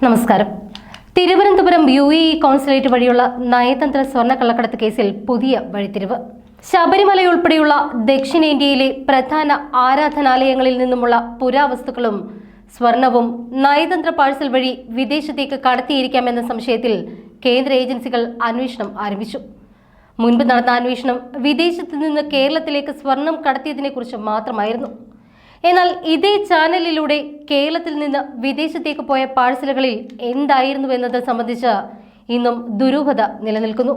നമസ്കാരം. Thiruvananthapuram UAE consulate വഴിയുള്ള നയതന്ത്ര സ്വർണ്ണക്കള്ളക്കടത്ത് കേസിൽ പുതിയ വഴിത്തിരിവ്. ശബരിമലയുൾപ്പെടെയുള്ള ദക്ഷിണേന്ത്യയിലെ പ്രധാന ആരാധനാലയങ്ങളിൽ നിന്നുമുള്ള പുരാവസ്തുക്കളും സ്വർണവും നയതന്ത്ര പാഴ്സൽ വഴി വിദേശത്തേക്ക് കടത്തിയിരിക്കാമെന്ന സംശയത്തിൽ കേന്ദ്ര ഏജൻസികൾ അന്വേഷണം ആരംഭിച്ചു. മുൻപ് നടന്ന അന്വേഷണം വിദേശത്ത് നിന്ന് കേരളത്തിലേക്ക് സ്വർണം കടത്തിയതിനെക്കുറിച്ച് മാത്രമായിരുന്നു. എന്നാൽ ഇതേ ചാനലിലൂടെ കേരളത്തിൽ നിന്ന് വിദേശത്തേക്ക് പോയ പാഴ്സലുകളിൽ എന്തായിരുന്നുവെന്നത് സംബന്ധിച്ച് ഇന്നും ദുരൂഹത നിലനിൽക്കുന്നു.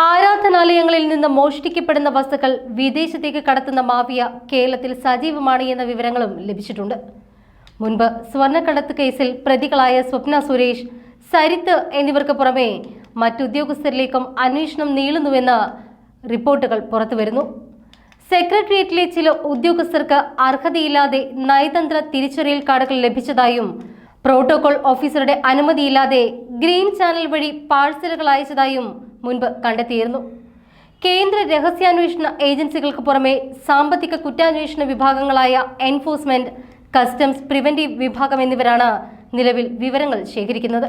ആരാധനാലയങ്ങളിൽ നിന്ന് മോഷ്ടിക്കപ്പെടുന്ന വസ്തുക്കൾ വിദേശത്തേക്ക് കടത്തുന്ന മാഫിയ കേരളത്തിൽ സജീവമാണ് എന്ന വിവരങ്ങളും ലഭിച്ചിട്ടുണ്ട്. മുൻപ് സ്വർണ്ണക്കടത്ത് കേസിൽ പ്രതികളായ സ്വപ്ന സുരേഷ്, സരിത്ത് എന്നിവർക്ക് പുറമെ മറ്റുദ്യോഗസ്ഥരിലേക്കും അന്വേഷണം നീളുന്നുവെന്ന് റിപ്പോർട്ടുകൾ പുറത്തുവരുന്നു. സെക്രട്ടേറിയറ്റിലെ ചില ഉദ്യോഗസ്ഥർക്ക് അർഹതയില്ലാതെ നയതന്ത്ര തിരിച്ചറിയൽ കാർഡുകൾ ലഭിച്ചതായും പ്രോട്ടോകോൾ ഓഫീസറുടെ അനുമതിയില്ലാതെ ഗ്രീൻ ചാനൽ വഴി പാഴ്സലുകൾ അയച്ചതായും മുൻപ് കണ്ടെത്തിയിരുന്നു. കേന്ദ്ര രഹസ്യാന്വേഷണ ഏജൻസികൾക്ക് പുറമെ സാമ്പത്തിക കുറ്റാന്വേഷണ വിഭാഗങ്ങളായ എൻഫോഴ്സ്മെന്റ്, കസ്റ്റംസ്, പ്രിവന്റീവ് വിഭാഗം എന്നിവരാണ് നിലവിൽ വിവരങ്ങൾ ശേഖരിക്കുന്നത്.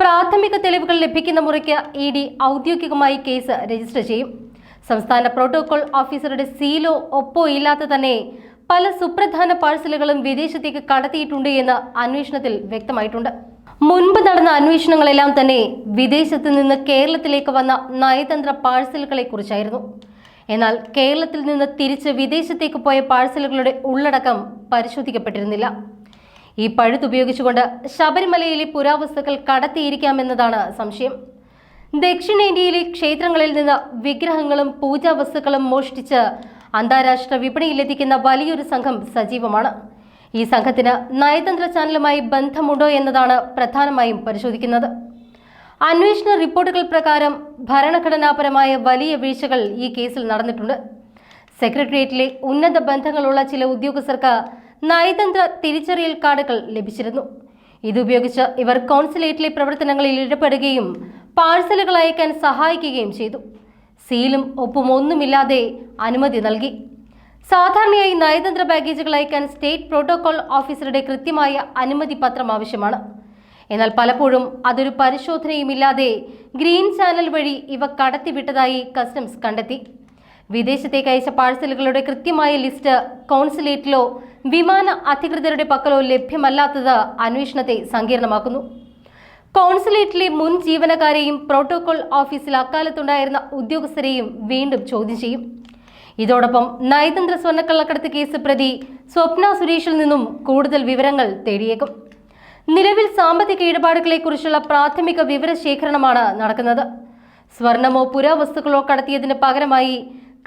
പ്രാഥമിക തെളിവുകൾ ലഭിക്കുന്ന മുറയ്ക്ക് ED ഔദ്യോഗികമായി കേസ് രജിസ്റ്റർ ചെയ്യും. സംസ്ഥാന പ്രോട്ടോകോൾ ഓഫീസറുടെ സീലോ ഒപ്പോ ഇല്ലാത്ത തന്നെ പല സുപ്രധാന പാഴ്സലുകളും വിദേശത്തേക്ക് കടത്തിയിട്ടുണ്ട് എന്ന് അന്വേഷണത്തിൽ വ്യക്തമായിട്ടുണ്ട്. മുൻപ് നടന്ന അന്വേഷണങ്ങളെല്ലാം തന്നെ വിദേശത്ത് നിന്ന് കേരളത്തിലേക്ക് വന്ന നയതന്ത്ര പാഴ്സലുകളെ കുറിച്ചായിരുന്നു. എന്നാൽ കേരളത്തിൽ നിന്ന് തിരിച്ച് വിദേശത്തേക്ക് പോയ പാഴ്സലുകളുടെ ഉള്ളടക്കം പരിശോധിക്കപ്പെട്ടിരുന്നില്ല. ഈ പഴുതുപയോഗിച്ചുകൊണ്ട് ശബരിമലയിലെ പുരാവസ്തുക്കൾ കടത്തിയിരിക്കാമെന്നതാണ് സംശയം. ദക്ഷിണേന്ത്യയിലെ ക്ഷേത്രങ്ങളിൽ നിന്ന് വിഗ്രഹങ്ങളും പൂജാവസ്തുക്കളും മോഷ്ടിച്ച് അന്താരാഷ്ട്ര വിപണിയിലെത്തിക്കുന്ന വലിയൊരു സംഘം സജീവമാണ്. ഈ സംഘത്തിന് നയതന്ത്ര ചാനലുമായി ബന്ധമുണ്ടോ എന്നതാണ് പ്രധാനമായും പരിശോധിക്കുന്നത്. അന്വേഷണ റിപ്പോർട്ടുകൾ പ്രകാരം ഭരണഘടനാപരമായ വലിയ വീഴ്ചകൾ ഈ കേസിൽ നടന്നിട്ടുണ്ട്. സെക്രട്ടേറിയറ്റിലെ ഉന്നത ബന്ധങ്ങളുള്ള ചില ഉദ്യോഗസ്ഥർക്ക് നയതന്ത്ര തിരിച്ചറിയൽ കാർഡുകൾ ലഭിച്ചിരുന്നു. ഇതുപയോഗിച്ച് ഇവർ കോൺസുലേറ്റിലെ പ്രവർത്തനങ്ങളിൽ ഇടപെടുകയും പാഴ്സലുകൾ അയക്കാൻ സഹായിക്കുകയും ചെയ്തു. സീലും ഒപ്പും ഒന്നുമില്ലാതെ അനുമതി നൽകി. സാധാരണയായി നയതന്ത്ര ബാഗേജുകൾ അയക്കാൻ സ്റ്റേറ്റ് പ്രോട്ടോകോൾ ഓഫീസറുടെ കൃത്യമായ അനുമതി പത്രം ആവശ്യമാണ്. എന്നാൽ പലപ്പോഴും അതൊരു പരിശോധനയുമില്ലാതെ ഗ്രീൻ ചാനൽ വഴി ഇവ കടത്തിവിട്ടതായി കസ്റ്റംസ് കണ്ടെത്തി. വിദേശത്തേക്ക് അയച്ച പാഴ്സലുകളുടെ കൃത്യമായ ലിസ്റ്റ് കോൺസുലേറ്റിലോ വിമാന അധികൃതരുടെ പക്കലോ ലഭ്യമല്ലാത്തത് അന്വേഷണത്തെ സങ്കീർണമാക്കുന്നു. കോൺസുലേറ്റിലെ മുൻ ജീവനക്കാരെയും പ്രോട്ടോകോൾ ഓഫീസിൽ അക്കാലത്തുണ്ടായിരുന്ന ഉദ്യോഗസ്ഥരെയും വീണ്ടും ചോദ്യം ചെയ്യും. ഇതോടൊപ്പം നയതന്ത്ര സ്വർണ്ണക്കള്ളക്കടത്ത് കേസ് പ്രതി സ്വപ്ന സുരേഷിൽ നിന്നും കൂടുതൽ വിവരങ്ങൾ തേടിയേക്കും. നിലവിൽ സാമ്പത്തിക ഇടപാടുകളെക്കുറിച്ചുള്ള പ്രാഥമിക വിവരശേഖരണമാണ് നടക്കുന്നത്. സ്വർണമോ പുരാവസ്തുക്കളോ കടത്തിയതിന് പകരമായി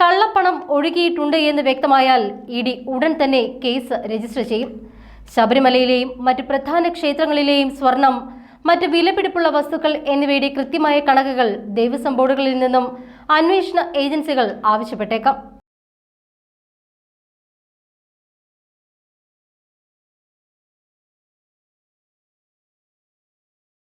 കള്ളപ്പണം ഒഴുകിയിട്ടുണ്ട് എന്ന് വ്യക്തമായാൽ ED ഉടൻ തന്നെ കേസ് രജിസ്റ്റർ ചെയ്യും. ശബരിമലയിലെയും മറ്റ് പ്രധാന ക്ഷേത്രങ്ങളിലെയും സ്വർണം, മറ്റ് വിലപിടിപ്പുള്ള വസ്തുക്കൾ എന്നിവയുടെ കൃത്യമായ കണക്കുകൾ ദേവസ്വം ബോർഡുകളിൽ നിന്നും അന്വേഷണ ഏജൻസികൾ ആവശ്യപ്പെട്ടേക്കാം.